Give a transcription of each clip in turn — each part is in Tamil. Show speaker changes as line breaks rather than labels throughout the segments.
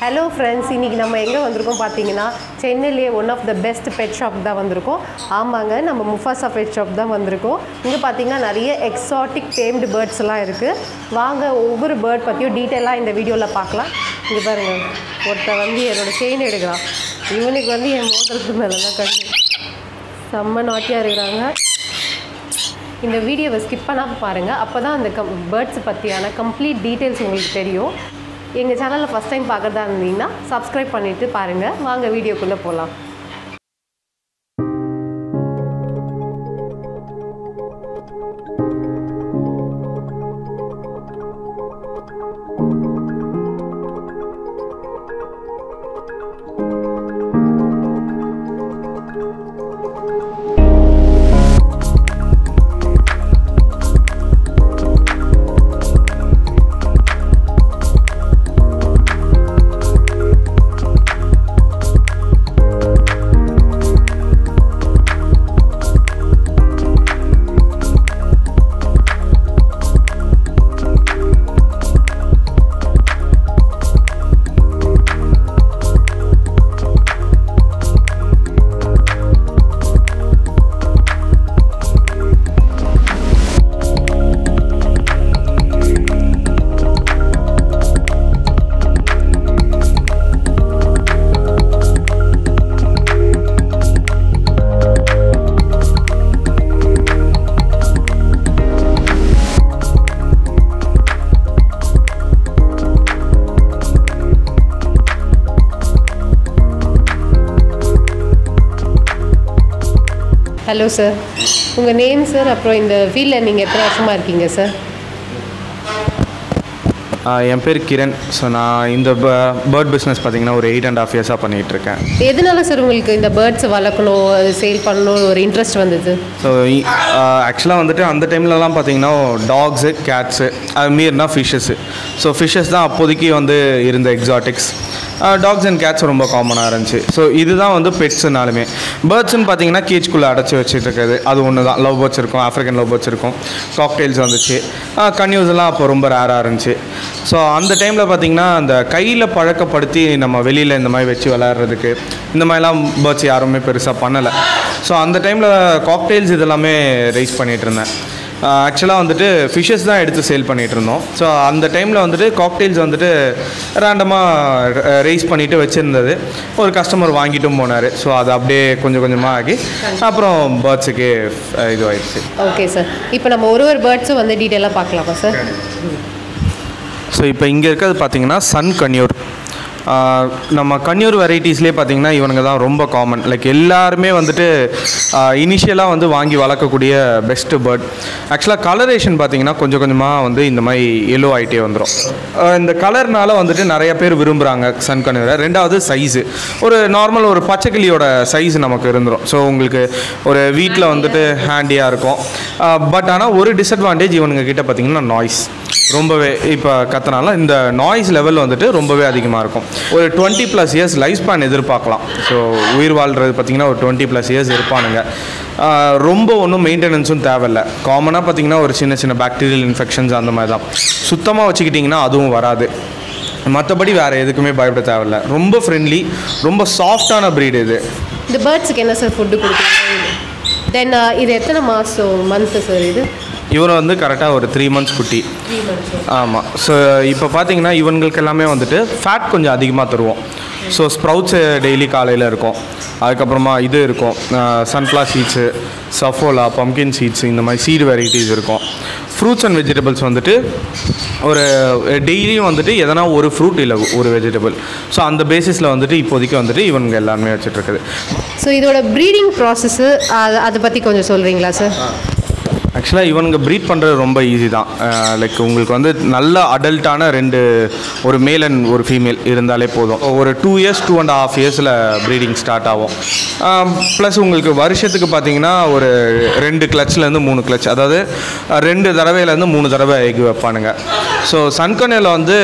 Hello friends, இன்னைக்கு நம்ம எங்க வந்திருக்கோம் பாத்தீங்கன்னா சென்னையிலே one of the best pet shop தான் வந்திருக்கோம். ஆமாங்க, நம்ம முஃபாசா pet shop தான் வந்திருக்கோம். இங்க பாத்தீங்கன்னா நிறைய exotic tamed birds எல்லாம் இருக்கு. வாங்க ஒவ்வொரு bird பத்தியும் டீடைலா இந்த வீடியோல பார்க்கலாம். இங்க பாருங்க, ஒருத்தன் வந்து என்னோட செயின் எடுக்கறான். இவனுக்கு வந்து என் மோதிரத்து மேல தான் கண்ணு. செம்ம நாட்டியா இருக்காங்க. இந்த வீடியோவை ஸ்கிப் பண்ணாம பாருங்க. அப்பதான் அந்த birds பத்தியான complete details உங்களுக்கு தெரியும். எங்கள் சேனலில் ஃபஸ்ட் டைம் பார்க்குறதா இருந்தீங்கன்னா சப்ஸ்கிரைப் பண்ணிவிட்டு பாருங்கள். வாங்க வீடியோக்குள்ளே போகலாம். ஹலோ சார், உங்கள் நேம் சார், அப்புறம் இந்த ஃபீல்டில் நீங்கள் எத்தனை வருஷமாக இருக்கீங்க சார்?
என் பேர் கிரண். ஸோ நான் இந்த பேர்ட் பிஸ்னஸ் பார்த்தீங்கன்னா ஒரு 8.5 இயர்ஸாக பண்ணிகிட்ருக்கேன்.
எதனால சார் உங்களுக்கு இந்த பேர்ட்ஸை வளர்க்கணும், அது சேல் பண்ணணும் ஒரு இன்ட்ரெஸ்ட் வந்தது?
ஸோ ஆக்சுவலாக வந்துட்டு அந்த டைம்லலாம் பார்த்தீங்கன்னா டாக்ஸு, கேட்ஸு, அது மீறினா ஃபிஷ்ஷஸ்ஸு. ஸோ ஃபிஷ்ஷஸ் தான் அப்போதைக்கு வந்து இருந்த எக்ஸாட்டிக்ஸ். டாக்ஸ் அண்ட் கேட்ஸ் ரொம்ப காமனாக இருந்துச்சு. ஸோ இதுதான் வந்து பெட்ஸுனாலுமே. பேர்ட்ஸ்ன்னு பார்த்தீங்கன்னா கேஜ்குள்ளே அடைச்சி வச்சுட்டு இருக்குது, அது ஒன்று தான். லவ் பேர்ட்ஸ் இருக்கும், ஆஃப்ரிக்கன் லவ் பேர்ட்ஸ் இருக்கும், காக்டெயில்ஸ் வந்துச்சு, கன்யூஸ் எல்லாம் அப்போ ரொம்ப ரேராக இருந்துச்சு. ஸோ அந்த டைமில் பார்த்திங்கன்னா அந்த கையில் பழக்கப்படுத்தி நம்ம வெளியில் இந்த மாதிரி வச்சு விளையாடுறதுக்கு இந்த மாதிரிலாம் பேர்ட்ஸ் யாருமே பெருசாக பண்ணலை. ஸோ அந்த டைமில் காக்டெயில்ஸ் இதெல்லாமே ரைஸ் பண்ணிகிட்டு இருந்தேன். ஆக்சுவலாக வந்துட்டு ஃபிஷ்ஷஸ் தான் எடுத்து சேல் பண்ணிகிட்டு இருந்தோம். ஸோ அந்த டைமில் வந்துட்டு காக்டெயில்ஸ் வந்துட்டு ரேண்டமாக ரைஸ் பண்ணிவிட்டு வச்சுருந்தது. ஒரு கஸ்டமர் வாங்கிட்டும் போனார். ஸோ அது அப்படியே கொஞ்சம் கொஞ்சமாக ஆகி அப்புறம் பேர்ட்ஸுக்கு இது ஆயிடுச்சு.
ஓகே சார், இப்போ நம்ம ஒரு பேர்ட்ஸும் வந்து டீட்டெயிலாக பார்க்கலாமா சார்?
ஸோ இப்போ இங்கே இருக்கிறது பார்த்திங்கன்னா சன் கன்யூர். நம்ம கன்யூர் வெரைட்டிஸ்லேயே பார்த்திங்கன்னா இவனுங்க தான் ரொம்ப காமன். லைக் எல்லாருமே வந்துட்டு இனிஷியலாக வந்து வாங்கி வளர்க்கக்கூடிய பெஸ்ட்டு பேர்ட். ஆக்சுவலாக கலரேஷன் பார்த்திங்கன்னா கொஞ்சம் கொஞ்சமாக வந்து இந்த மாதிரி எல்லோ ஆகிட்டே வந்துடும். இந்த கலர்னால வந்துட்டு நிறைய பேர் விரும்புகிறாங்க சன் கன்யூரை. ரெண்டாவது சைஸு, ஒரு நார்மல் ஒரு பச்சைக்கிளியோட சைஸ் நமக்கு இருந்துடும். ஸோ உங்களுக்கு ஒரு வீட்டில் வந்துட்டு ஹேண்டியாக இருக்கும். பட் ஆனால் ஒரு டிஸ்அட்வான்டேஜ் இவனுங்க கிட்ட பார்த்திங்கன்னா நாய்ஸ் ரொம்பவே. இப்போ கத்தனால இந்த நாய்ஸ் லெவல் வந்துட்டு ரொம்பவே அதிகமாக இருக்கும். ஒரு 20+ இயர்ஸ் லைஃப் ஸ்பேன் எதிர்பார்க்கலாம். ஸோ உயிர் வாழ்கிறது பார்த்திங்கன்னா ஒரு 20+ இயர்ஸ் இருப்பானுங்க. ரொம்ப ஒன்றும் மெயின்டெனன்ஸும் தேவையில்லை. காமனாக பார்த்திங்கன்னா ஒரு சின்ன சின்ன பாக்டீரியல் இன்ஃபெக்ஷன்ஸ் அந்த மாதிரி தான். சுத்தமாக வச்சுக்கிட்டிங்கன்னா அதுவும் வராது. மற்றபடி வேறு எதுக்குமே பயப்பட தேவையில்லை. ரொம்ப ஃப்ரெண்ட்லி, ரொம்ப சாஃப்டான ப்ரீடு இது.
இந்த பேர்ட்ஸுக்கு என்ன சார் ஃபுட்டு கொடுக்குறீங்க? தென் இது எத்தனை மந்த்து சார் இது?
இவரை வந்து கரெக்டாக ஒரு 3 months குட்டி. ஆமாம். ஸோ இப்போ பார்த்தீங்கன்னா இவங்களுக்கு எல்லாமே வந்துட்டு ஃபேட் கொஞ்சம் அதிகமாக தருவோம். ஸோ ஸ்ப்ரவுட்ஸு டெய்லி காலையில் இருக்கும். அதுக்கப்புறமா இது இருக்கும், sunflower seeds, Saffola, pumpkin seeds, இந்த மாதிரி சீடு வெரைட்டிஸ் இருக்கும். ஃப்ரூட்ஸ் அண்ட் வெஜிடபிள்ஸ் வந்துட்டு ஒரு டெய்லியும் வந்துட்டு எதனா ஒரு ஃப்ரூட் இல்லை ஒரு வெஜிடபிள். ஸோ அந்த பேசிஸில் வந்துட்டு இப்போதைக்கு வந்துட்டு இவங்க எல்லாருமே வச்சுட்ருக்குது.
ஸோ இதோட ப்ரீடிங் ப்ராசஸ்ஸு அதை பற்றி கொஞ்சம் சொல்கிறீங்களா சார்?
ஆக்சுவலாக இவனுங்க ப்ரீட் பண்ணுறது ரொம்ப ஈஸி தான். லைக் உங்களுக்கு வந்து நல்ல அடல்ட்டான ஒரு மேல் அண்ட் ஒரு ஃபீமேல் இருந்தாலே போதும். ஒரு 2 years 2.5 yearsல ப்ரீடிங் ஸ்டார்ட் ஆகும். ப்ளஸ் உங்களுக்கு வருஷத்துக்கு பார்த்தீங்கன்னா ஒரு 2 கிளச்லேருந்து 3 கிளச், அதாவது 2 தடவையிலேருந்து 3 தடவை எக் வைப்பானுங்க. ஸோ சன்கனேல வந்து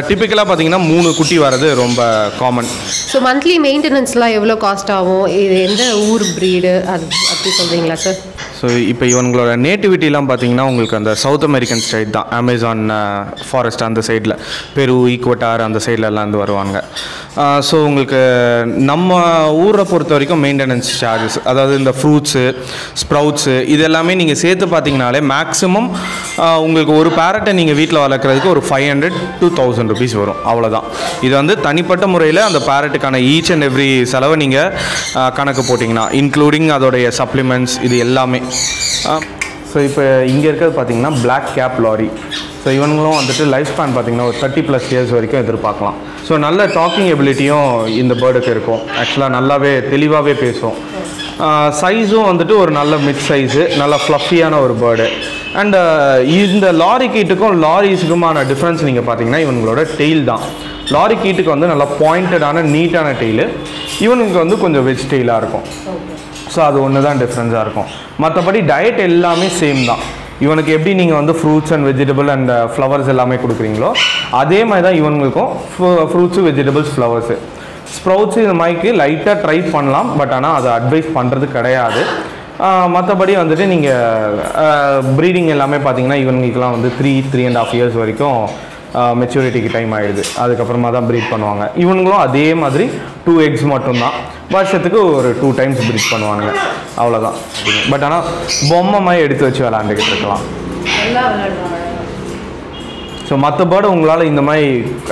டிப்பிக்கலாக பார்த்தீங்கன்னா 3 குட்டி வர்றது ரொம்ப காமன்.
ஸோ மந்த்லி மெயின்டெனன்ஸ்லாம் எவ்வளோ காஸ்ட் ஆகும்? இது எந்த ஊர் ப்ரீடு அது அப்படி சொல்கிறீங்களா சார்?
ஸோ இப்போ இவங்களோட நேட்டிவிட்டிலாம் பார்த்தீங்கன்னா உங்களுக்கு அந்த சவுத் அமெரிக்கன் ஸ்டைட் தான், அமேசான் ஃபாரஸ்ட் அந்த சைடில், பெரு, ஈக்குவட்டார் அந்த சைட்லலாம் இருந்து வருவாங்க. ஸோ உங்களுக்கு நம்ம ஊரை பொறுத்த வரைக்கும் மெயின்டெனன்ஸ் சார்ஜஸ், அதாவது இந்த ஃப்ரூட்ஸு, ஸ்ப்ரவுட்ஸு இது எல்லாமே நீங்கள் சேர்த்து பார்த்தீங்கனாலே மேக்ஸிமம் உங்களுக்கு ஒரு பேரட்டை நீங்கள் வீட்டில் வளர்க்குறதுக்கு ஒரு 500 to 1000 rupees வரும், அவ்வளோதான். இது வந்து தனிப்பட்ட முறையில் அந்த பேரட்டுக்கான ஈச் அண்ட் எவ்ரி செலவை நீங்கள் கணக்கு போட்டிங்கன்னா, இன்க்ளூடிங் அதோடைய சப்ளிமெண்ட்ஸ் இது எல்லாமே. ஸோ இப்போ இங்கே இருக்கிறது பார்த்தீங்கன்னா பிளாக் கேப் லாரி. ஸோ இவங்களும் வந்துட்டு லைஃப் ஸ்பேன் பார்த்தீங்கன்னா ஒரு 30+ years வரைக்கும் எதிர்பார்க்கலாம். ஸோ நல்ல டாக்கிங் எபிலிட்டியும் இந்த பேர்டுக்கு இருக்கும். ஆக்சுவலாக நல்லாவே தெளிவாகவே பேசும். சைஸும் வந்துட்டு ஒரு நல்ல மிட் சைஸு, நல்ல ஃப்ளஃபியான ஒரு பேர்டு. அண்ட் இந்த லாரி கீட்டுக்கும் லாரிஸுக்குமான டிஃப்ரென்ஸ் நீங்கள் பார்த்தீங்கன்னா இவங்களோட டெய்ல் தான். லாரி கீட்டுக்கு வந்து நல்லா பாயிண்டடான நீட்டான டெய்லு, இவனுக்கு வந்து கொஞ்சம் வெஜ் டெய்லாக இருக்கும். ஸோ அது ஒன்று தான் டிஃப்ரென்ஸாக இருக்கும். மற்றபடி டயட் எல்லாமே சேம் தான். இவனுக்கு எப்படி நீங்கள் வந்து fruits and vegetable and flowers எல்லாமே கொடுக்குறீங்களோ அதே மாதிரி தான் இவங்களுக்கும் ஃப்ரூட்ஸு, வெஜிடபிள்ஸ், ஃப்ளவர்ஸு, ஸ்ப்ரவுட்ஸு இந்த மாதிரிக்கு லைட்டாக ட்ரை பண்ணலாம். பட் ஆனால் அதை அட்வைஸ் பண்ணுறது கிடையாது. மற்றபடி வந்துட்டு நீங்கள் ப்ரீடிங் எல்லாமே பார்த்தீங்கன்னா இவங்களுக்கெல்லாம் வந்து 3.5 years வரைக்கும் மெச்சூரிட்டிக்கு டைம் ஆகிடுது. அதுக்கப்புறமா தான் ப்ரீட் பண்ணுவாங்க. இவங்களும் அதே மாதிரி 2 eggs மட்டும்தான், வருஷத்துக்கு ஒரு 2 times ப்ரீட் பண்ணுவாங்க, அவ்வளோதான். பட் ஆனால் பொம்மை மாதிரி எடுத்து வச்சு விளாண்டுக்கிட்டு இருக்கலாம். ஸோ மற்ற பேர்டு உங்களால் இந்த மாதிரி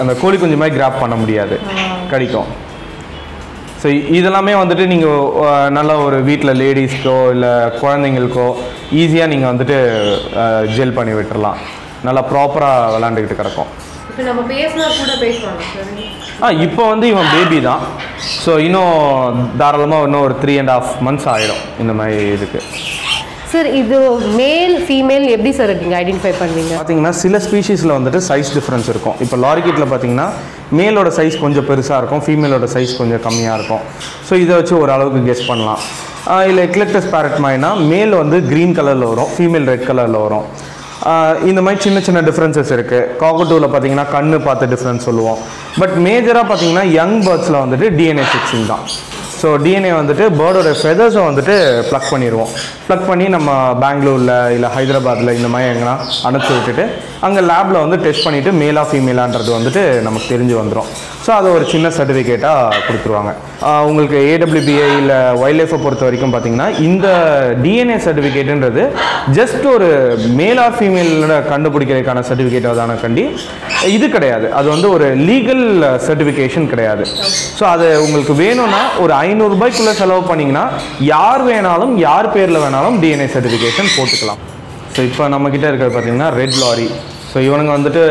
அந்த கோழி குஞ்சு மாதிரி கிராப் பண்ண முடியாது, கடிக்கும். ஸோ இதெல்லாமே வந்துட்டு நீங்கள் நல்ல ஒரு வீட்டில் லேடிஸ்க்கோ இல்லை குழந்தைங்களுக்கோ ஈஸியாக நீங்கள் வந்துட்டு ஜெல் பண்ணி விட்டுறலாம். நல்லா ப்ராப்பராக விளாண்டுக்கிட்டு கிடக்கும்.
இப்போ நம்ம பேசினா கூட பேசுவாங்க.
இப்போ வந்து இவன் பேபி தான். ஸோ இன்னும் தாராளமாக இன்னும் ஒரு 3.5 months ஆகிடும் இந்த மாதிரி இதுக்கு.
சார் இது மேல் ஃபீமேல் எப்படி சார் நீங்கள் ஐடென்டிஃபை பண்ணுவீங்க?
பார்த்தீங்கன்னா சில ஸ்பீஷீஸில் வந்துட்டு சைஸ் டிஃப்ரென்ஸ் இருக்கும். இப்போ லாரிக்கிட்டில் பார்த்தீங்கன்னா மேலோட சைஸ் கொஞ்சம் பெருசாக இருக்கும், ஃபீமேலோட சைஸ் கொஞ்சம் கம்மியாக இருக்கும். ஸோ இதை வச்சு ஓரளவுக்கு கெஸ் பண்ணலாம். இல்லை எக்லெக்டஸ் பேரட் மாதிரினா மேல் வந்து க்ரீன் கலரில் வரும், ஃபீமேல் ரெட் கலரில் வரும். இந்த மாதிரி சின்ன சின்ன டிஃப்ரென்சஸ் இருக்குது. காக்கட்டூவில் பார்த்தீங்கன்னா கண்ணு பார்த்து டிஃப்ரென்ஸ் சொல்லுவோம். பட் மேஜராக பார்த்தீங்கன்னா யங் பேர்ட்ஸில் வந்துட்டு டிஎன்ஏ ஃபிக்ஸிங் தான். ஸோ டிஎன்ஏ வந்துட்டு பேர்டோட ஃபெதர்ஸை வந்துட்டு ப்ளக் பண்ணிடுவோம். ப்ளக் பண்ணி நம்ம பெங்களூரில் இல்லை ஹைதராபாத்தில் இந்த மாதிரி எங்கன்னா அனுப்பிச்சி விட்டுட்டு அங்கே லேபில் வந்து டெஸ்ட் பண்ணிவிட்டு மேலா ஃபீமேலான்றது வந்துட்டு நமக்கு தெரிஞ்சு வந்துடும். ஸோ அதை ஒரு சின்ன சர்டிஃபிகேட்டாக கொடுத்துருவாங்க. உங்களுக்கு AWBA இல்லை வைல்ட் லைஃப்பை பொறுத்த வரைக்கும் பார்த்தீங்கன்னா இந்த டிஎன்ஏ சர்டிஃபிகேட்டுன்றது ஜஸ்ட் ஒரு மேல் ஆர் ஃபீமேலோட கண்டுபிடிக்கிறதுக்கான சர்டிஃபிகேட்டாக தானே கண்டி இது கிடையாது. அது வந்து ஒரு லீகல் சர்டிஃபிகேஷன் கிடையாது. ஸோ அது உங்களுக்கு வேணும்னா ஒரு 500 ரூபாய்க்குள்ளே செலவு பண்ணிங்கன்னா யார் வேணாலும் யார் பேரில் வேணாலும் டிஎன்ஏ சர்டிஃபிகேஷன் போட்டுக்கலாம். ஸோ இப்போ நம்மக்கிட்ட இருக்கிறது பார்த்தீங்கன்னா ரெட் லாரி. ஸோ இவனுங்க வந்துட்டு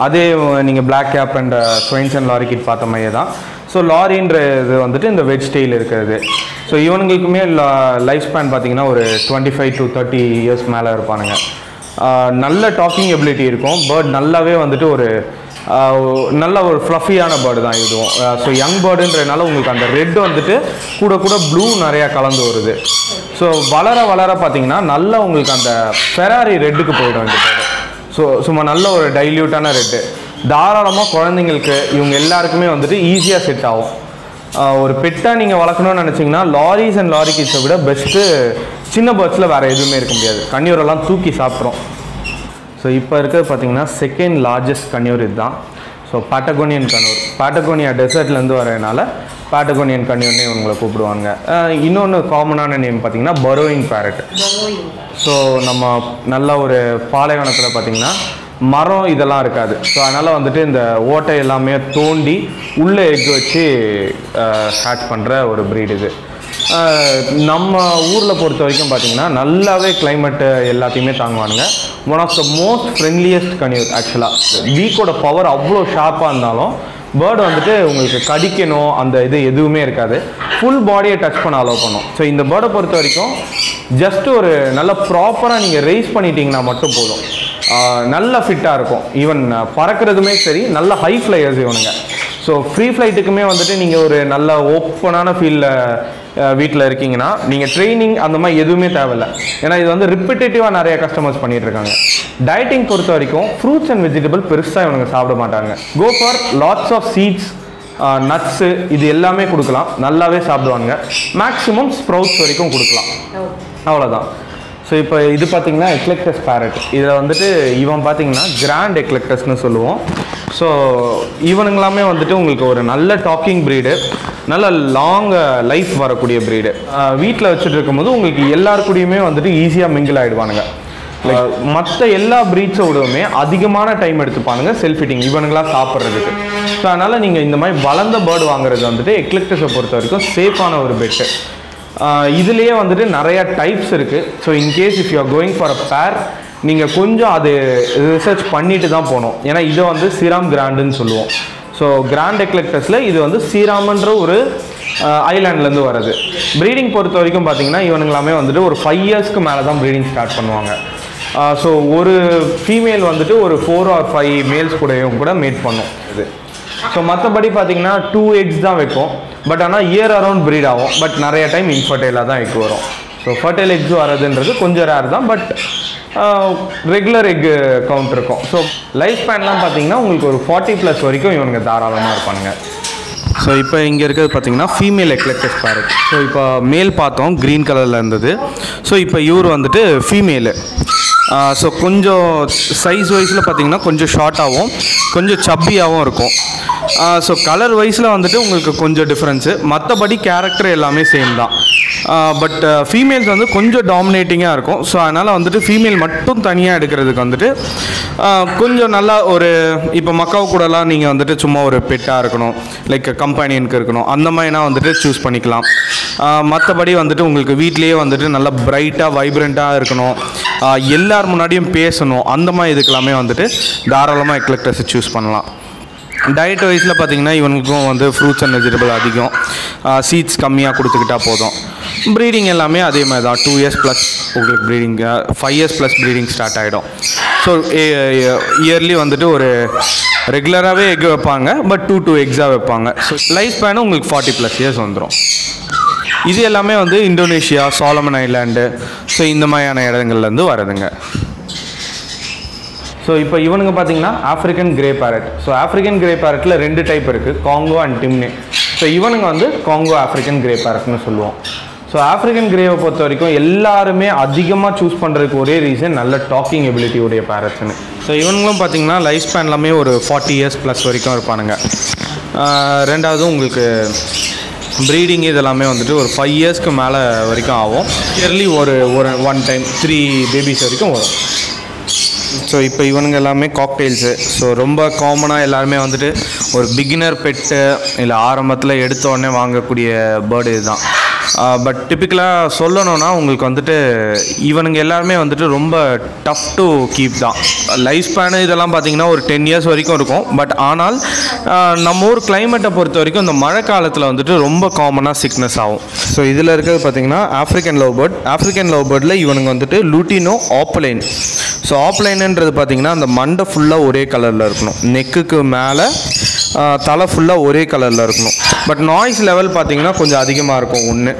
அதே நீங்கள் black cap and Swainson lorikeet பார்த்த மாதிரியே தான். ஸோ லாரின்றது வந்துட்டு இந்த வெஜ் ஸ்டைல் இருக்கிறது. ஸோ இவனுங்களுக்குமே லைஃப் ஸ்பேன் பார்த்தீங்கன்னா ஒரு 25 to 30 years மேலே இருப்பானுங்க. நல்ல டாக்கிங் எபிலிட்டி இருக்கும். பேர்ட் நல்லாவே வந்துட்டு ஒரு நல்ல ஒரு ஃப்ளஃபியான பேர்டு தான் இதுவும். ஸோ யங் பேர்டுன்றதுனால உங்களுக்கு அந்த ரெட் வந்துட்டு கூட கூட ப்ளூ நிறையா கலந்து வருது. ஸோ வளர வளர பார்த்தீங்கன்னா நல்லா உங்களுக்கு அந்த ஃபெராரி ரெட்டுக்கு போயிடும் இந்த பேர்டு. ஸோ சும்மா நல்ல ஒரு டைல்யூட்டான ரெட்டு தாராளமாக குழந்தைங்களுக்கு இவங்க எல்லாருக்குமே வந்துட்டு ஈஸியாக செட் ஆகும். ஒரு பெட்டாக நீங்கள் வளர்க்கணும்னு நினச்சிங்கன்னா லாரிஸ் அண்ட் லாரி கிட்ஸை விட பெஸ்ட்டு சின்ன பேர்ட்ஸில் வேறு எதுவுமே இருக்க முடியாது. கன்னியூரெல்லாம் தூக்கி சாப்பிட்றோம். ஸோ இப்போ இருக்கிறது பார்த்தீங்கன்னா செகண்ட் லார்ஜஸ்ட் கன்னியூர் இதுதான். ஸோ பாட்டகோனியன் கன்னியூர், பாட்டகோனியா டெசர்ட்லேருந்து வரதுனால பாட்டகோனியன் கன்னியூர்னே இவங்களை கூப்பிடுவாங்க. இன்னொன்று காமனான நேம் பார்த்தீங்கன்னா பரோயிங் பேரட். ஸோ நம்ம நல்ல ஒரு பாலைவனத்தில் பார்த்தீங்கன்னா மரம் இதெல்லாம் இருக்காது. ஸோ அதனால் வந்துட்டு இந்த ஓட்டை எல்லாமே தோண்டி உள்ளே எக் வச்சு ஹேட்ச் பண்ணுற ஒரு ப்ரீட் இது. நம்ம ஊரில் பொறுத்த வரைக்கும் பார்த்தீங்கன்னா நல்லாவே கிளைமேட்டு எல்லாத்தையுமே தாங்குவானுங்க. One of the most friendliest conure. ஆக்சுவலாக பீக்கோட பவர் அவ்வளோ ஷார்ப்பாக இருந்தாலும் பேர்டு வந்துட்டு உங்களுக்கு கடிக்கணும் அந்த இது எதுவுமே இருக்காது. ஃபுல் பாடியை டச் பண்ண அலோவ் பண்ணும். ஸோ இந்த பேர்டை பொறுத்த வரைக்கும் ஜஸ்ட் ஒரு நல்ல ப்ராப்பராக நீங்கள் ரைஸ் பண்ணிட்டீங்கன்னா மட்டும் போதும், நல்ல ஃபிட்டாக இருக்கும். ஈவன் பறக்கிறதுமே சரி, நல்ல ஹை ஃப்ளையர்ஸ் இவனுங்க. ஸோ ஃப்ரீ ஃப்ளைட்டுக்குமே வந்துட்டு நீங்கள் ஒரு நல்ல ஓப்பனான ஃபீல்டில் வீட்டில் இருக்கீங்கன்னா நீங்கள் ட்ரைனிங் அந்த மாதிரி எதுவுமே தேவையில்லை. ஏன்னா இது வந்து ரிப்பிட்டேட்டிவாக நிறைய கஸ்டமர்ஸ் பண்ணிகிட்டு இருக்காங்க. டயட்டிங் பொறுத்த வரைக்கும் ஃப்ரூட்ஸ் அண்ட் வெஜிடபிள் பெருசாக இவனுங்க சாப்பிட மாட்டாங்க. Go for lots of seeds, nuts இது எல்லாமே கொடுக்கலாம், நல்லாவே சாப்பிடுவாங்க. மேக்ஸிமம் ஸ்ப்ரவுட்ஸ் வரைக்கும் கொடுக்கலாம், அவ்வளோதான். ஸோ இப்போ இது பார்த்தீங்கன்னா எக்லெக்டஸ் பேரட். இதில் வந்துட்டு இவன் பார்த்தீங்கன்னா கிராண்ட் எக்லெக்டஸ்னு சொல்லுவோம். ஸோ இவனுங்களாமே வந்துட்டு உங்களுக்கு ஒரு நல்ல டாக்கிங் ப்ரீடு, நல்ல லாங் லைஃப் வரக்கூடிய ப்ரீடு. வீட்டில் வச்சுட்டு இருக்கும்போது உங்களுக்கு எல்லாருக்கூடையுமே வந்துட்டு ஈஸியாக மிங்கிள் ஆகிடுவானுங்க. மற்ற எல்லா ப்ரீட்ஸோடவுமே அதிகமான டைம் எடுத்துப்பானுங்க செல்ஃப் ஃபீட்டிங் இவனுங்களாம் சாப்பிட்றதுக்கு. ஸோ அதனால் நீங்கள் இந்த மாதிரி வளர்ந்த பேர்டு வாங்குறது வந்துட்டு எக்லெக்டஸை பொறுத்த வரைக்கும் சேஃபான ஒரு பெட்டு. இதுலேயே வந்துட்டு நிறையா டைப்ஸ் இருக்குது. So in case if you are going for a பேர் நீங்கள் கொஞ்சம் அது ரிசர்ச் பண்ணிட்டு தான் போகணும். ஏன்னா இதை வந்து சீராம் கிராண்டுன்னு சொல்லுவோம். ஸோ கிராண்ட் எக்லெக்டஸில் இது வந்து சீராம்ன்ற ஒரு ஐலாண்ட்லேருந்து வருது. ப்ரீடிங் பொறுத்த வரைக்கும் பார்த்தீங்கன்னா இவனுங்களாமே வந்துட்டு ஒரு 5 இயர்ஸ்க்கு மேலே தான் ப்ரீடிங் ஸ்டார்ட் பண்ணுவாங்க. ஸோ ஒரு ஃபீமேல் வந்துட்டு ஒரு 4 or 5 மேல்ஸ் கூட மேட் பண்ணும் இது. ஸோ மற்றபடி பார்த்தீங்கன்னா 2 eggs தான் வைக்கும். பட் ஆனால் இயர் அரவுண்ட் ப்ரீட் ஆகும். பட் நிறைய டைம் இன்ஃபர்டைலாக தான் எக் வரும். ஸோ ஃபர்டைல் எக்ஸ் வரதுன்றது கொஞ்சம் ரேர் தான். பட் ரெகுலர் எக் கவுண்ட் இருக்கும். ஸோ லைஃப் ஸ்பேன்லாம் பார்த்தீங்கன்னா உங்களுக்கு ஒரு 40+ வரைக்கும் இவனுங்க தாராளமாக இருப்பானுங்க. ஸோ இப்போ இங்கே இருக்கிறது பார்த்தீங்கன்னா ஃபீமேல் எக்லெக்டஸ் பேரட். ஸோ இப்போ மேல் பார்த்தோம் க்ரீன் கலரில் இருந்தது. ஸோ இப்போ இவர் வந்துட்டு ஃபீமேலு. ஸோ கொஞ்சம் சைஸ் வைஸில் பார்த்தீங்கன்னா கொஞ்சம் ஷார்ட்டாகவும் கொஞ்சம் சப்பியாகவும் இருக்கும். ஸோ கலர் வைஸில் வந்துட்டு உங்களுக்கு கொஞ்சம் டிஃப்ரென்ஸு, மற்றபடி கேரக்டர் எல்லாமே சேம் தான். பட் ஃபீமேல்ஸ் வந்து கொஞ்சம் டாமினேட்டிங்காக இருக்கும். ஸோ அதனால் வந்துட்டு ஃபீமேல் மட்டும் தனியாக எடுக்கிறதுக்கு வந்துட்டு கொஞ்சம் நல்லா ஒரு இப்போ மக்காவு கூடலாம் நீங்கள் வந்துட்டு சும்மா ஒரு பெட்டாக இருக்கணும், லைக் கம்பெனியனுக்கு இருக்கணும், அந்த மாதிரினா வந்துட்டு சூஸ் பண்ணிக்கலாம். மற்றபடி வந்துட்டு உங்களுக்கு வீட்லேயே வந்துட்டு நல்லா பிரைட்டாக வைப்ரண்ட்டாக இருக்கணும், எல்லார் முன்னாடியும் பேசணும், அந்த மாதிரி இதுக்கெல்லாமே வந்துட்டு தாராளமாக எக்லெக்டஸை சூஸ் பண்ணலாம். டயட் வைஸில் பார்த்தீங்கன்னா இவனுக்கும் வந்து ஃப்ரூட்ஸ் அண்ட் வெஜிடபிள் அதிகம், சீட்ஸ் கம்மியாக கொடுத்துக்கிட்டா போதும். ப்ரீடிங் எல்லாமே அதே மாதிரி தான். 2 years ப்ளஸ் உங்களுக்கு breeding, 5 years plus breeding start ஆகிடும். ஸோ இயர்லி வந்துட்டு ஒரு ரெகுலராகவே எக் வைப்பாங்க. பட் 2 eggs வைப்பாங்க. ஸோ லைஃப் ஸ்பேனும் உங்களுக்கு 40+ years வந்துடும். இது எல்லாமே வந்து இந்தோனேஷியா, சாலமன் ஐலாண்டு, ஸோ இந்த மாதிரியான இடங்கள்லேருந்து வரதுங்க. ஸோ இப்போ இவனுங்க பார்த்தீங்கன்னா African grey parrot. So African grey பேரட்டில் 2 டைப் இருக்குது, காங்கோ அண்ட் டிம்னே. ஸோ இவனுங்க வந்து காங்கோ ஆஃப்ரிக்கன் கிரே பேரட்னு சொல்லுவோம். ஸோ ஆஃப்ரிக்கன் கிரேவை பொறுத்த வரைக்கும் எல்லாருமே அதிகமாக சூஸ் பண்ணுறதுக்கு ஒரே ரீசன் நல்ல டாக்கிங் எபிலிட்டி உடைய பேரட்ஸ்னு. ஸோ இவனுங்களும் பார்த்தீங்கன்னா லைஃப் ஸ்பேன் எல்லாமே ஒரு 40 years ப்ளஸ் வரைக்கும் இருப்பானுங்க. ரெண்டாவது உங்களுக்கு ப்ரீடிங் இதெல்லாமே வந்துட்டு ஒரு 5 yearsக்கு மேலே வரைக்கும் ஆகும். இயர்லி ஒரு 1 time 3 babies வரைக்கும் வரும். ஸோ இப்போ இவனுங்க எல்லாமே காக்டெயில்ஸு. ஸோ ரொம்ப காமனாக எல்லாருமே வந்துட்டு ஒரு பிகினர் பெட்டு இல்லை ஆரம்பத்தில் எடுத்த உடனே வாங்கக்கூடிய பேர்டு இதுதான். பட் டிப்பிக்கலாக சொல்லணும்னா உங்களுக்கு வந்துட்டு இவனுங்க எல்லாருமே வந்துட்டு ரொம்ப டஃப் டு கீப் தான். லைஃப் ஸ்பேனு இதெல்லாம் பார்த்தீங்கன்னா ஒரு 10 years வரைக்கும் இருக்கும். பட் ஆனால் நம்ம ஊர் கிளைமேட்டை பொறுத்த வரைக்கும் இந்த மழை காலத்தில் வந்துட்டு ரொம்ப காமனாக சிக்னஸ் ஆகும். ஸோ இதில் இருக்கிறது பார்த்தீங்கன்னா African love bird. African love பேர்டில் இவனுங்க வந்துட்டு லூட்டினோ ஆப்லைன். ஸோ ஆப்லைனுன்றது பார்த்தீங்கன்னா அந்த மண்டை ஃபுல்லாக ஒரே கலரில் இருக்கணும், நெக்குக்கு மேலே தலை ஃபுல்லாக ஒரே கலரில் இருக்கணும். பட் நாய்ஸ் லெவல் பார்த்தீங்கன்னா கொஞ்சம் அதிகமாக இருக்கும் ஒன்று.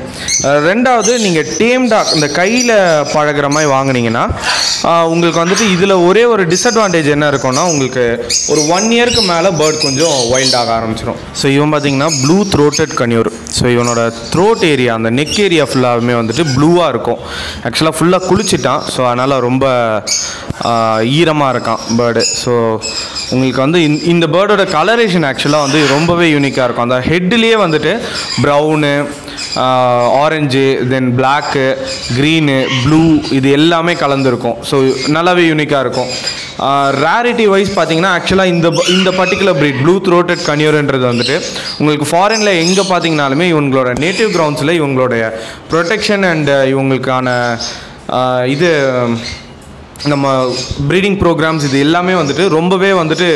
ரெண்டாவது நீங்கள் டேம்டாக இந்த கையில் பழகிற மாதிரி வாங்கினீங்கன்னா உங்களுக்கு வந்துட்டு இதில் ஒரே ஒரு டிஸ்அட்வான்டேஜ் என்ன இருக்கும்னா உங்களுக்கு ஒரு 1 yearக்கு மேலே பேர்ட் கொஞ்சம் வைல்டாக ஆரம்பிச்சிடும். ஸோ இவன் பார்த்தீங்கன்னா ப்ளூ த்ரோட்டட் கன்யூர். ஸோ இவனோட த்ரோட் ஏரியா அந்த நெக் ஏரியா ஃபுல்லாகவே வந்துட்டு ப்ளூவாக இருக்கும். ஆக்சுவலாக ஃபுல்லாக குளிச்சிட்டான். ஸோ அதனால் ரொம்ப ஈரமாக இருக்கான் பேர்டு. ஸோ உங்களுக்கு வந்து இந்த பேர்டோட கலரேஷன் ஆக்சுவலாக வந்து ரொம்பவே யூனிக்காக இருக்கும். அந்த ஹெட்லேயே வந்துட்டு ப்ரௌனு, ஆரஞ்சு, தென் பிளாக்கு, க்ரீனு, ப்ளூ இது எல்லாமே கலந்துருக்கும். ஸோ நல்லாவே யூனிக்காக இருக்கும். ரேரிட்டி வைஸ் பார்த்தீங்கன்னா ஆக்சுவலாக இந்த பர்டிகுலர் ப்ரீட் ப்ளூ த்ரோட்டட் கன்யூர்ன்றது வந்துட்டு உங்களுக்கு ஃபாரினில் எங்கே பார்த்தீங்கனாலுமே இவங்களோட நேட்டிவ் கிரவுண்ட்ஸில் இவங்களுடைய ப்ரொடெக்ஷன் அண்ட் இவங்களுக்கான இது நம்ம ப்ரீடிங் ப்ரோக்ராம்ஸ் இது எல்லாமே வந்துட்டு ரொம்பவே வந்துட்டு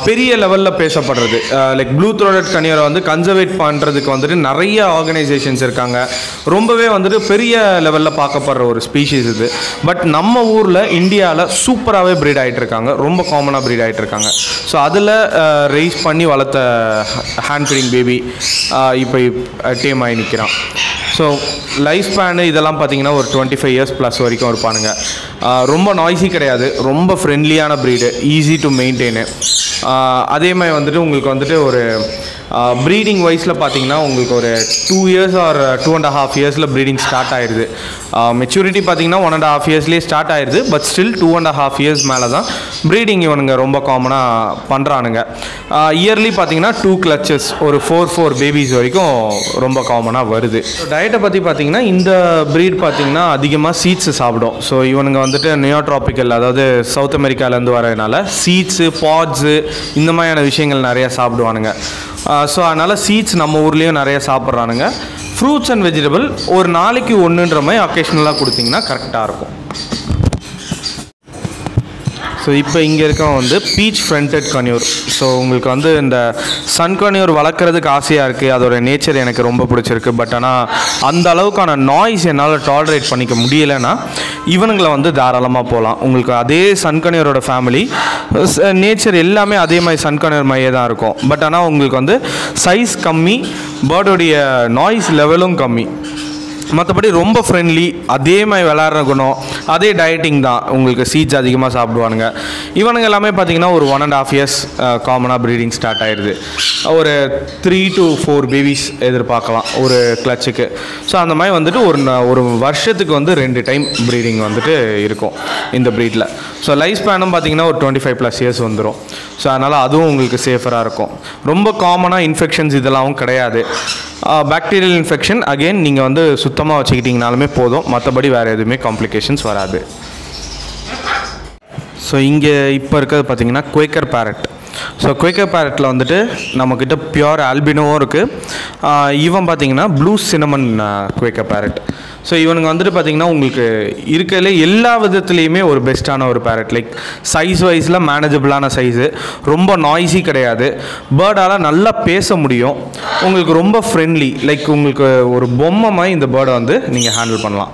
பெரிய லெவலில் பேசப்படுறது. லைக் ப்ளூ த்ரோட்டட் கன்யூரை வந்து கன்சர்வேட் பண்ணுறதுக்கு வந்துட்டு நிறைய ஆர்கனைசேஷன்ஸ் இருக்காங்க. ரொம்பவே வந்துட்டு பெரிய லெவலில் பார்க்கப்படுற ஒரு ஸ்பீஷீஸ் இது. பட் நம்ம ஊரில் இந்தியாவில் சூப்பராகவே ப்ரீட் ஆகிட்டுருக்காங்க, ரொம்ப காமனாக ப்ரீட் ஆகிட்டுருக்காங்க. ஸோ அதில் ரைஸ் பண்ணி வளர்த்த ஹேண்ட் ஃபீடிங் பேபி இப்போ டேம் ஆகி நிற்கிறான். ஸோ லைஃப் ஸ்பேனு இதெல்லாம் பார்த்தீங்கன்னா ஒரு 25 years ப்ளஸ் வரைக்கும் இருப்பானுங்க. ரொம்ப நாய்ஸி கிடையாது, ரொம்ப ஃப்ரெண்ட்லியான ப்ரீடு, ஈஸி டு மெயின்டைனு. அதே மாதிரி வந்துட்டு உங்களுக்கு வந்துட்டு ஒரு ப்ரீடிங் வைஸில் பார்த்தீங்கன்னா உங்களுக்கு ஒரு 2 years ஆர் 2.5 yearsல ப்ரீடிங் ஸ்டார்ட் ஆயிடுது. மெச்சூரிட்டி பார்த்தீங்கன்னா 1.5 இயர்ஸ்லேயே ஸ்டார்ட் ஆயிடுது. பட் ஸ்டில் 2.5 இயர்ஸ் மேலே தான் ப்ரீடிங் இவனுங்க ரொம்ப காமனாக பண்ணுறானுங்க. இயர்லி பார்த்தீங்கன்னா 2 கிளச்சஸ், ஒரு 4 பேபிஸ் வரைக்கும் ரொம்ப காமனாக வருது. டயட்டை பற்றி பார்த்தீங்கன்னா இந்த ப்ரீட் பார்த்தீங்கன்னா அதிகமாக சீட்ஸ் சாப்பிடும். ஸோ இவனுங்க வந்துட்டு நியோட்ராபிக்கல், அதாவது சவுத் அமெரிக்காவிலேருந்து வரதுனால சீட்ஸு, பாட்ஸு இந்த மாதிரியான விஷயங்கள் நிறையா சாப்பிடுவானுங்க. ஸோ அதனால் சீட்ஸ் நம்ம ஊர்லேயும் நிறைய சாப்பிட்றானுங்க. ஃப்ரூட்ஸ் அண்ட் வெஜிடபிள் ஒரு நாளைக்கு ஒன்றுன்ற மாதிரி அக்கேஷ்னலாக கொடுத்தீங்கன்னா கரெக்டாக இருக்கும். ஸோ இப்போ இங்கே இருக்கவங்க வந்து பீச் ஃப்ரண்டட் கன்யூர். ஸோ உங்களுக்கு வந்து இந்த சன் கன்யூர் வளர்க்குறதுக்கு ஆசையாக இருக்குது, அதோட நேச்சர் எனக்கு ரொம்ப பிடிச்சிருக்கு. பட் ஆனால் அந்த அளவுக்கான நாய்ஸ் என்னால் டாலரேட் பண்ணிக்க முடியலைன்னா இவனுங்களை வந்து தாராளமாக போகலாம். உங்களுக்கு அதே சன் கன்யூரோட ஃபேமிலி நேச்சர் எல்லாமே அதே மாதிரி சன் கன்யூர் மாதிரியே தான் இருக்கும். பட் ஆனால் உங்களுக்கு வந்து சைஸ் கம்மி, பேர்டோடைய நாய்ஸ் லெவலும் கம்மி. மற்றபடி ரொம்ப ஃப்ரெண்ட்லி, அதே மாதிரி விளாட்ற குணம், அதே டயட்டிங் தான். உங்களுக்கு சீட்ஸ் அதிகமாக சாப்பிடுவானுங்க. இவனுங்க எல்லாமே பார்த்தீங்கன்னா ஒரு 1.5 இயர்ஸ் காமனாக ப்ரீடிங் ஸ்டார்ட் ஆயிடுது. ஒரு 3 to 4 பேபிஸ் எதிர்பார்க்கலாம் ஒரு கிளச்சுக்கு. ஸோ அந்த மாதிரி வந்துட்டு ஒரு வருஷத்துக்கு வந்து 2 டைம் ப்ரீடிங் வந்துட்டு இருக்கும் இந்த ப்ரீடில். ஸோ லைஃப் ஸ்பேனும் பார்த்தீங்கன்னா ஒரு 25+ இயர்ஸ் வந்துடும். ஸோ அதனால் அதுவும் உங்களுக்கு சேஃபராக இருக்கும். ரொம்ப காமனாக இன்ஃபெக்ஷன்ஸ் இதெல்லாம் கிடையாது. பாக்டீரியல் இன்ஃபெக்ஷன் அகெயின் நீங்கள் வந்து சுத்தமாக வச்சுக்கிட்டிங்கனாலுமே போதும், மற்றபடி வேறு எதுவுமே காம்ப்ளிகேஷன்ஸ் வராது. ஸோ இங்கே இப்போ இருக்கிறது பார்த்திங்கன்னா குவேக்கர் பேரட். ஸோ குவேக்கர் பேரட்டில் வந்துட்டு நம்மக்கிட்ட பியூர் ஆல்பினோவும் இருக்குது. இவன் பார்த்திங்கன்னா blue cinnamon Quaker parrot. So இவனுங்க வந்துட்டு பார்த்திங்கன்னா உங்களுக்கு இருக்கிறதுல எல்லா விதத்துலேயுமே ஒரு பெஸ்ட்டான ஒரு பேரட். லைக் சைஸ் வைஸில் மேனேஜபிளான சைஸு, ரொம்ப நாய்ஸி கிடையாது, பேர்டால் நல்லா பேச முடியும், உங்களுக்கு ரொம்ப ஃப்ரெண்ட்லி. லைக் உங்களுக்கு ஒரு பொம்மை மாதிரி இந்த பேர்டை வந்து நீங்கள் ஹேண்டில் பண்ணலாம்.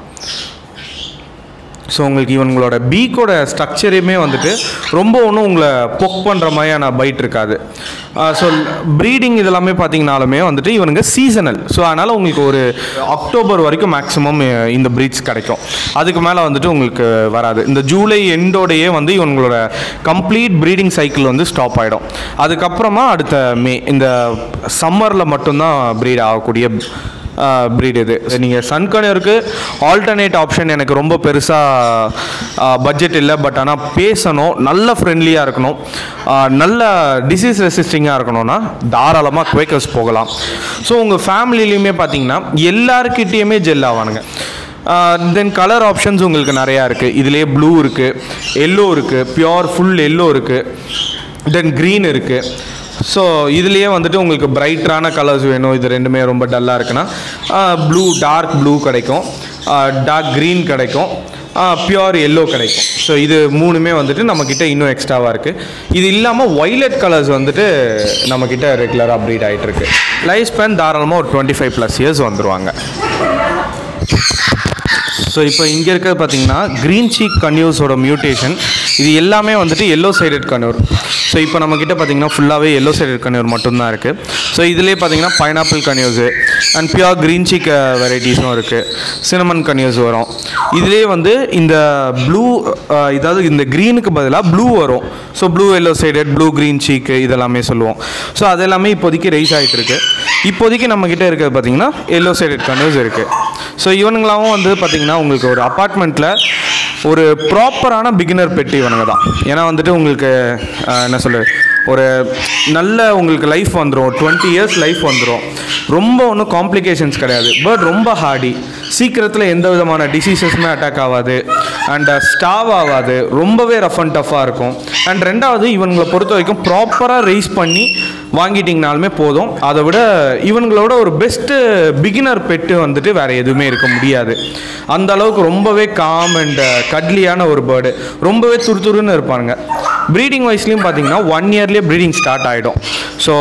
ஸோ உங்களுக்கு இவங்களோட பீக்கோட ஸ்ட்ரக்சரையுமே வந்துட்டு ரொம்ப ஒன்றும் உங்களை பொக் பண்ணுற மாதிரியான பைட் இருக்காது. ஸோ ப்ரீடிங் இதெல்லாமே பார்த்தீங்கனாலுமே வந்துட்டு இவனுங்க சீசனல். ஸோ அதனால் உங்களுக்கு ஒரு அக்டோபர் வரைக்கும் மேக்ஸிமம் இந்த ப்ரீட்ஸ் கிடைக்கும். அதுக்கு மேலே வந்துட்டு உங்களுக்கு வராது. இந்த ஜூலை எண்டோடையே வந்து இவங்களோட கம்ப்ளீட் ப்ரீடிங் சைக்கிள் வந்து ஸ்டாப் ஆகிடும். அதுக்கப்புறமா அடுத்த மே, இந்த சம்மரில் மட்டும்தான் ப்ரீட் ஆகக்கூடிய ப்ரீட் இது. நீங்கள் சன் கன்யூருக்கு ஆல்டர்னேட் ஆப்ஷன் எனக்கு ரொம்ப பெருசாக பட்ஜெட் இல்லை. பட் ஆனால் பேசணும், நல்ல ஃப்ரெண்ட்லியாக இருக்கணும், நல்ல டிசீஸ் ரெசிஸ்டிங்காக இருக்கணும்னா தாராளமாக குவேக்கர்ஸ் போகலாம். ஸோ உங்கள் ஃபேமிலிலையுமே பார்த்தீங்கன்னா எல்லாருக்கிட்டேயுமே ஜெல் ஆவானுங்க. தென் கலர் ஆப்ஷன்ஸ் உங்களுக்கு நிறையா இருக்குது. இதிலே ப்ளூ இருக்குது, எல்லோ இருக்குது, பியோர் ஃபுல் எல்லோ இருக்குது, தென் க்ரீன் இருக்குது. ஸோ இதுலேயே வந்துட்டு உங்களுக்கு பிரைட்டான கலர்ஸ் வேணும், இது ரெண்டுமே ரொம்ப டல்லாக இருக்குன்னா ப்ளூ, டார்க் ப்ளூ கிடைக்கும், டார்க் க்ரீன் கிடைக்கும், பியோர் எல்லோ கிடைக்கும். ஸோ இது மூணுமே வந்துட்டு நம்மக்கிட்ட இன்னும் எக்ஸ்ட்ராவாக இருக்குது. இது இல்லாமல் வைலட் கலர்ஸ் வந்துட்டு நம்மக்கிட்ட ரெகுலராக ப்ரீட் ஆகிட்டுருக்கு. லைஃப் ஸ்பேன் தாராளமாக ஒரு 25+ இயர்ஸ் வந்துடுவாங்க. ஸோ இப்போ இங்கே இருக்கிறது பார்த்தீங்கன்னா க்ரீன் சீக் கன்யூஸோட மியூட்டேஷன். இது எல்லாமே வந்துட்டு எல்லோ சைடட் கன்யூர். ஸோ இப்போ நம்மக்கிட்ட பார்த்தீங்கன்னா ஃபுல்லாகவே எல்லோ சைடட் கன்யூர் மட்டும்தான் இருக்குது. ஸோ இதிலே பார்த்தீங்கன்னா pineapple conures and pure green cheek வெரைட்டிஸும் இருக்குது, சினமன் கன்யூஸ் வரும். இதிலே வந்து இந்த ப்ளூ, இதாவது இந்த க்ரீனுக்கு பதிலாக ப்ளூ வரும். So blue yellow sided, blue green சீக்கு இதெல்லாமே சொல்லுவோம். ஸோ அதெல்லாமே இப்போதைக்கு ரைஸ் ஆகிட்டு இருக்குது. இப்போதைக்கு நம்மக்கிட்ட இருக்கிறது பார்த்திங்கன்னா எல்லோ சைடட் கன்யூஸ் இருக்குது. ஸோ இவனுங்களாவும் வந்து பார்த்திங்கன்னா உங்களுக்கு ஒரு அப்பார்ட்மெண்ட்டில் ஒரு ப்ராப்பரான பிகினர் பெட்டு இவனுங்க தான். ஏன்னா வந்துட்டு உங்களுக்கு என்ன சொல்கிறது, ஒரு நல்ல உங்களுக்கு லைஃப் வந்துடும், 20 இயர்ஸ் லைஃப் வந்துடும். ரொம்ப ஒன்றும் காம்ப்ளிகேஷன்ஸ் கிடையாது. பட் ரொம்ப ஹார்டி, சீக்கிரத்தில் எந்த விதமான டிசீசஸுமே அட்டாக் ஆகாது அண்ட் ஸ்டாவ் ஆகாது, ரொம்பவே ரஃப் அண்ட் டஃப்பாக இருக்கும். அண்ட் ரெண்டாவது இவங்களை பொறுத்த வரைக்கும் ப்ராப்பராக ரைஸ் பண்ணி வாங்கிட்டிங்கனாலுமே போதும். அதை விட இவங்களோட ஒரு பெஸ்ட்டு பிகினர் பெட்டு வந்துட்டு வேறு எதுவுமே இருக்க முடியாது. அந்த அளவுக்கு ரொம்பவே காம் அண்ட் கட்லியான ஒரு பேர்டு, ரொம்பவே துருத்துருன்னு இருப்பாங்க. ப்ரீடிங் வைஸ்லேயும் பார்த்தீங்கன்னா 1 இயர்லேயே ப்ரீடிங் ஸ்டார்ட் ஆகிடும். ஸோ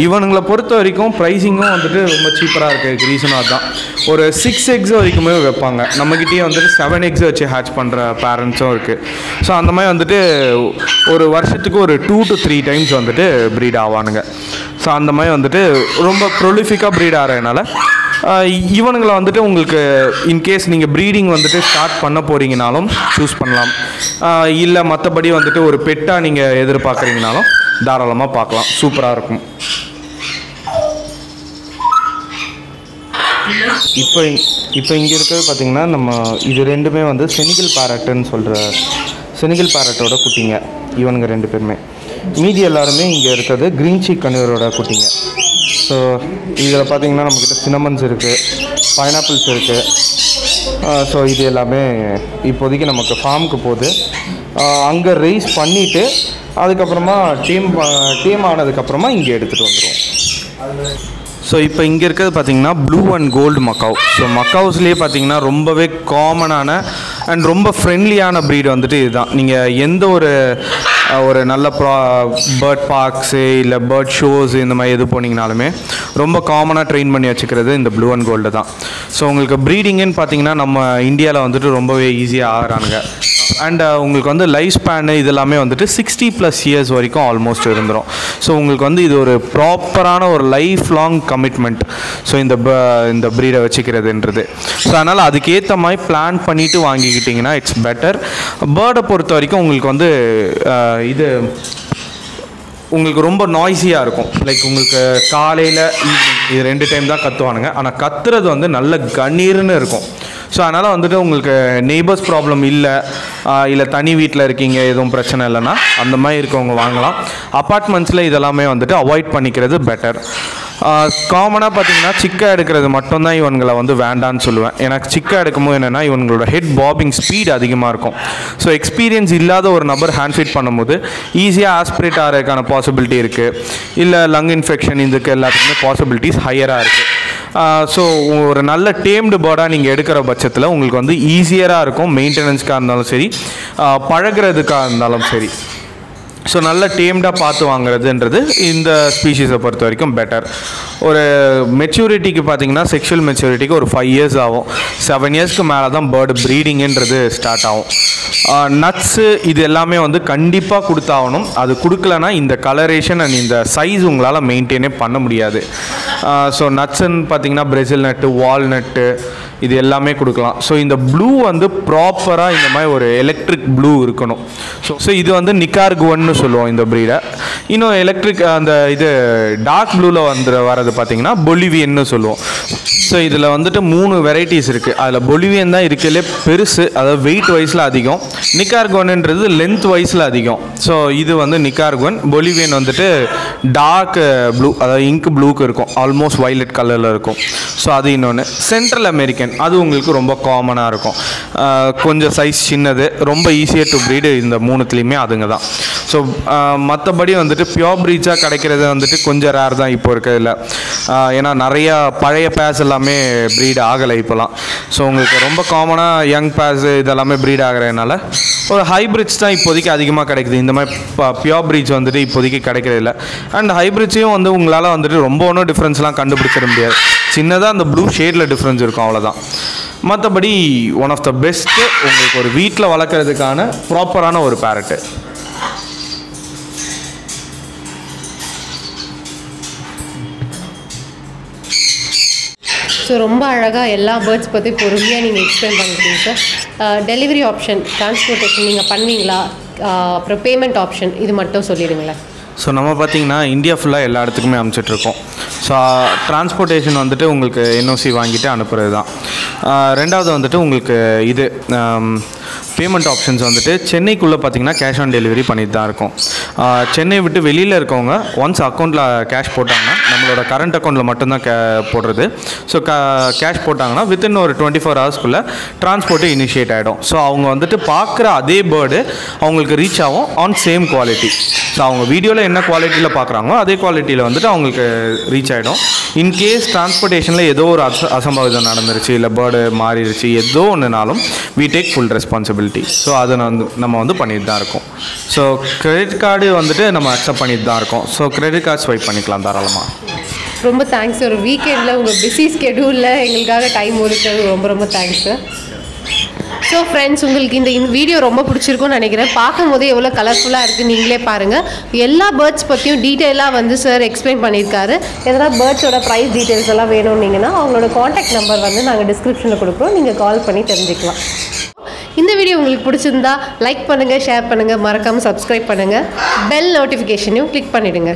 இவனுங்களை பொறுத்த வரைக்கும் ப்ரைஸிங்கும் வந்துட்டு ரொம்ப சீப்பராக இருக்குது. ரீசனாக தான் ஒரு 6 eggs வரைக்குமே வைப்பாங்க. நம்மக்கிட்டேயே வந்துட்டு 7 eggs வச்சு ஹேட்ச் பண்ணுற பேரண்ட்ஸும் இருக்குது. ஸோ அந்த மாதிரி வந்துட்டு ஒரு வருஷத்துக்கு ஒரு 2 to 3 times வந்துட்டு ப்ரீட் ஆவானுங்க. ஸோ அந்த மாதிரி வந்துட்டு ரொம்ப ப்ரொலிஃபிக்காக ப்ரீட் ஆகிறதுனால இவனுங்களை வந்துட்டு உங்களுக்கு இன்கேஸ் நீங்கள் ப்ரீடிங் வந்துட்டு ஸ்டார்ட் பண்ண போகிறீங்கனாலும் சூஸ் பண்ணலாம். இல்லை மற்றபடி வந்துட்டு ஒரு பெட்டாக நீங்கள் எதிர்பார்க்குறீங்கனாலும் தாராளமாக பார்க்கலாம், சூப்பராக இருக்கும். இப்போ இங்கே இருக்கிறது பார்த்திங்கன்னா நம்ம இது ரெண்டுமே வந்து செனிகல் பேரட்டுன்னு சொல்கிற செனிகல் பேரட்டோட குட்டிங்க இவனுங்க 2 பேருமே. மீதி எல்லாருமே இங்கே இருக்கிறது க்ரீன் சீக் கன்னியூரோட குட்டிங்க. ஸோ இதில் பார்த்திங்கன்னா நம்மக்கிட்ட சினமன்ஸ் இருக்குது, பைனாப்பிள்ஸ் இருக்குது. ஸோ இது எல்லாமே இப்போதைக்கு நமக்கு ஃபார்முக்கு போகுது. அங்கே ரைஸ் பண்ணிவிட்டு அதுக்கப்புறமா டீம் ஆனதுக்கப்புறமா இங்கே எடுத்துகிட்டு வந்துடுவோம். ஸோ இப்போ இங்கே இருக்கிறது பார்த்திங்கன்னா blue and gold macaw. So மக்காவ்ஸ்லேயே பார்த்திங்கன்னா ரொம்பவே காமனான அண்ட் ரொம்ப ஃப்ரெண்ட்லியான ப்ரீடு வந்துட்டு இதுதான். நீங்கள் எந்த ஒரு நல்ல பேர்ட் பார்க்ஸு இல்லை பேர்ட் ஷோஸ் இந்த மாதிரி எது போனீங்கனாலுமே ரொம்ப காமனாக ட்ரெயின் பண்ணி வச்சுக்கிறது இந்த ப்ளூ அண்ட் கோல்டு தான். ஸோ உங்களுக்கு ப்ரீடிங்குன்னு பார்த்திங்கன்னா நம்ம இந்தியாவில் வந்துட்டு ரொம்பவே ஈஸியாக ஆகிறானுங்க. அண்ட் உங்களுக்கு வந்து லைஃப் ஸ்பேனு இதெல்லாமே வந்துட்டு 60+ இயர்ஸ் வரைக்கும் ஆல்மோஸ்ட் இருந்துடும். ஸோ உங்களுக்கு வந்து இது ஒரு ப்ராப்பரான ஒரு லைஃப் லாங் கமிட்மெண்ட். ஸோ இந்த ப்ரீடை வச்சுக்கிறதுன்றது. ஸோ அதனால் அதுக்கேற்ற மாதிரி பிளான் பண்ணிவிட்டு வாங்கிக்கிட்டிங்கன்னா இட்ஸ் பெட்டர். பேர்டை பொறுத்த வரைக்கும் உங்களுக்கு வந்து இது உங்களுக்கு ரொம்ப நாய்ஸியாக இருக்கும். லைக் உங்களுக்கு காலையில் ஈவினிங் இது 2 டைம் தான் கத்துவானுங்க. ஆனால் கத்துறது வந்து நல்ல கண்ணீர்னு இருக்கும். ஸோ அதனால் வந்துட்டு உங்களுக்கு நெய்பர்ஸ் ப்ராப்ளம் இல்லை தனி வீட்டில் இருக்கீங்க எதுவும் பிரச்சனை இல்லைன்னா அந்த மாதிரி இருக்கவங்க வாங்கலாம். அப்பார்ட்மெண்ட்ஸில் இதெல்லாமே வந்துட்டு அவாய்ட் பண்ணிக்கிறது பெட்டர். காமனாக பார்த்தீங்கன்னா சிக்கா எடுக்கிறது மட்டும்தான் இவங்களை வந்து வேண்டான்னு சொல்லுவேன். எனக்கு சிக்கா எடுக்கும்போது என்னென்னா இவங்களோட ஹெட் பாபிங் ஸ்பீட் அதிகமாக இருக்கும். ஸோ எக்ஸ்பீரியன்ஸ் இல்லாத ஒரு நபர் ஹேண்ட் ஃபீட் பண்ணும்போது ஈஸியாக ஆஸ்பிரேட் ஆகிறதுக்கான பாசிபிலிட்டி இருக்குது. இல்லை லங் இன்ஃபெக்ஷன் இதுக்கு எல்லாத்துக்குமே பாசிபிலிட்டிஸ் ஹையராக இருக்குது. ஸோ ஒரு நல்ல டேம்டு பேர்டாக நீங்கள் எடுக்கிற பட்சத்தில் உங்களுக்கு வந்து ஈஸியராக இருக்கும். மெயின்டெனன்ஸ்க்காக இருந்தாலும் சரி, பழகிறதுக்காக இருந்தாலும் சரி. ஸோ நல்ல டேம்டாக பார்த்து வாங்குறதுன்றது இந்த ஸ்பீஷீஸை பொறுத்த வரைக்கும் பெட்டர். ஒரு மெச்சூரிட்டிக்கு பார்த்தீங்கன்னா செக்ஷுவல் மெச்சூரிட்டிக்கு ஒரு 5 இயர்ஸ் ஆகும். 7 இயர்ஸ்க்கு மேலே தான் பேர்டு ப்ரீடிங்குன்றது ஸ்டார்ட் ஆகும். நட்ஸு இது எல்லாமே வந்து கண்டிப்பாக கொடுத்தாகணும். அது கொடுக்கலனா இந்த கலரேஷன் அண்ட் இந்த சைஸ் உங்களால் மெயின்டைனே பண்ண முடியாது. ஸோ நட்ஸுன்னு பார்த்தீங்கன்னா பிரேசில் நட்டு, வால்நட்டு இது எல்லாமே கொடுக்கலாம். ஸோ இந்த ப்ளூ வந்து ப்ராப்பராக இந்த மாதிரி ஒரு எலக்ட்ரிக் ப்ளூ இருக்கணும். ஸோ இது வந்து நிகார்குவன்னு சொல்லுவோம் இந்த ப்ரீடை. இன்னும் எலக்ட்ரிக் அந்த இது டார்க் ப்ளூவில் வரது பார்த்தீங்கன்னா பொலிவியன்னு சொல்லுவோம். ஸோ இதில் வந்துட்டு 3 வெரைட்டிஸ் இருக்குது. அதில் பொலிவியன் தான் இருக்கிறதுலே பெருசு, அதாவது வெயிட் வைஸில் அதிகம். நிகார்குவன்ன்றது லென்த் வைஸில் அதிகம். ஸோ இது வந்து நிகார்குவன். பொலிவியன் வந்துட்டு டார்க் ப்ளூ, அதாவது இங்க் ப்ளூக்கு இருக்கும், ஆல்மோஸ்ட் வைலட் கலரில் இருக்கும். ஸோ அது இன்னொன்று. சென்ட்ரல் அமெரிக்கன் அது உங்களுக்கு ரொம்ப காமனாக இருக்கும். கொஞ்சம் சைஸ் சின்னது, ரொம்ப ஈஸியாக டு ப்ரீடு. இந்த 3த்துலேயுமே அதுங்க தான். ஸோ மற்றபடி வந்துட்டு பியோர் ப்ரீட்ஸாக கிடைக்கிறது வந்துட்டு கொஞ்சம் ரேர் தான் இப்போ இருக்கிறதுல. ஏன்னா நிறையா பழைய பேஸ் எல்லாமே ப்ரீட் ஆகலை இப்போலாம். ஸோ உங்களுக்கு ரொம்ப காமனாக யங் பேஸ் இதெல்லாமே ப்ரீட் ஆகிறதுனால ஒரு ஹைப்ரிட்ஸ் தான் இப்போதைக்கு அதிகமாக கிடைக்குது. இந்த மாதிரி பியோர் ப்ரீட்ஸ் வந்துட்டு இப்போதைக்கு கிடைக்கிறதில்ல. அண்ட் ஹைப்ரிட்ஸையும் வந்து உங்களால் வந்துட்டு ரொம்ப ஒன்றும் டிஃப்ரென்ஸ்லாம் கண்டுபிடிச்சிட முடியாது. சின்னதாக அந்த ப்ளூ ஷேடில் டிஃப்ரென்ஸ் இருக்கும், அவ்வளோதான். மற்றபடி ஒன் ஆஃப் த பெஸ்ட்டு உங்களுக்கு ஒரு வீட்டில் வளர்க்குறதுக்கான ப்ராப்பரான ஒரு பேரட்டு.
ஸோ ரொம்ப அழகாக எல்லா பேர்ட்ஸ் பற்றி பொறுமையாக நீங்கள் எக்ஸ்பிளைன் பண்ணிட்டீங்க சார். டெலிவரி ஆப்ஷன், டிரான்ஸ்போர்ட்டேஷன் நீங்கள் பண்ணுவீங்களா? அப்புறம் பேமெண்ட் ஆப்ஷன் இது மட்டும் சொல்லிடுங்களேன்.
ஸோ நம்ம பார்த்திங்கன்னா இந்தியா ஃபுல்லாக எல்லா இடத்துக்குமே அனுப்பிச்சிட்ருக்கோம். ஸோ டிரான்ஸ்போர்ட்டேஷன் வந்துட்டு உங்களுக்கு என்ஓசி வாங்கிட்டு அனுப்புகிறது தான். ரெண்டாவது வந்துட்டு உங்களுக்கு இது பேமெண்ட் ஆப்ஷன்ஸ் வந்துட்டு சென்னைக்குள்ளே பார்த்திங்கன்னா கேஷ் ஆன் டெலிவரி பண்ணிட்டு தான் இருக்கும். சென்னை விட்டு வெளியில் இருக்கவங்க ஒன்ஸ் அக்கௌண்ட்டில் கேஷ் போட்டாங்கன்னா, நம்மளோட கரண்ட் அக்கௌண்ட்டில் மட்டும்தான் போடுறது. ஸோ கேஷ் போட்டாங்கன்னா வித்தின் ஒரு 24 ஹவர்ஸ்க்குள்ளே டிரான்ஸ்போர்ட்டு இனிஷியேட் ஆகிடும். ஸோ அவங்க வந்துட்டு பார்க்குற அதே பேர்டு அவங்களுக்கு ரீச் ஆகும் ஆன் சேம் குவாலிட்டி. ஸோ அவங்க வீடியோவில் என்ன குவாலிட்டியில் பார்க்குறாங்களோ அதே குவாலிட்டியில் வந்துட்டு அவங்களுக்கு ரீச் ஆகிடும். இன்கேஸ் டிரான்ஸ்போர்ட்டேஷனில் ஏதோ ஒரு அசம்பாவிதம் நடந்துருச்சு, இல்லை பேர்டு மாறிடுச்சு, ஏதோ ஒன்றுனாலும் we take full responsibility. So அதை நம்ம வந்து பண்ணிட்டு தான் இருக்கோம். ஸோ கிரெடிட் கார்டு வந்துட்டு நம்ம அக்செப்ட் பண்ணிட்டு தான் இருக்கோம். ஸோ கிரெடிட் கார்டு ஸ்வைப் பண்ணிக்கலாம் தாராளமாக.
ரொம்ப தேங்க்ஸ். ஒரு வீக்கெண்டில் உங்கள் பிஸி ஸ்கெடியூலில் எங்களுக்காக டைம் ஒதுக்கிறது ரொம்ப ரொம்ப தேங்க்ஸ் சார். ஸோ ஃப்ரெண்ட்ஸ், உங்களுக்கு இந்த வீடியோ ரொம்ப பிடிச்சிருக்கும்னு நினைக்கிறேன். பார்க்கும் போதே எவ்வளோ கலர்ஃபுல்லாக இருக்குது நீங்களே பாருங்கள். எல்லா பேர்ட்ஸ் பற்றியும் டீட்டெயிலாக வந்து சார் எக்ஸ்பிளைன் பண்ணியிருக்காரு. எதனா பேர்ட்ஸோட ப்ரைஸ் டீட்டெயில்ஸ் எல்லாம் வேணும்னீங்கன்னா அவங்களோட காண்டாக்ட் நம்பர் வந்து நாங்கள் டிஸ்கிரிப்ஷனில் கொடுக்குறோம், நீங்கள் கால் பண்ணி தெரிஞ்சுக்கலாம். இந்த வீடியோ உங்களுக்கு பிடிச்சிருந்தா லைக் பண்ணுங்கள், ஷேர் பண்ணுங்கள், மறக்காமல் சப்ஸ்கிரைப் பண்ணுங்கள், பெல் நோட்டிஃபிகேஷனையும் கிளிக் பண்ணிவிடுங்க.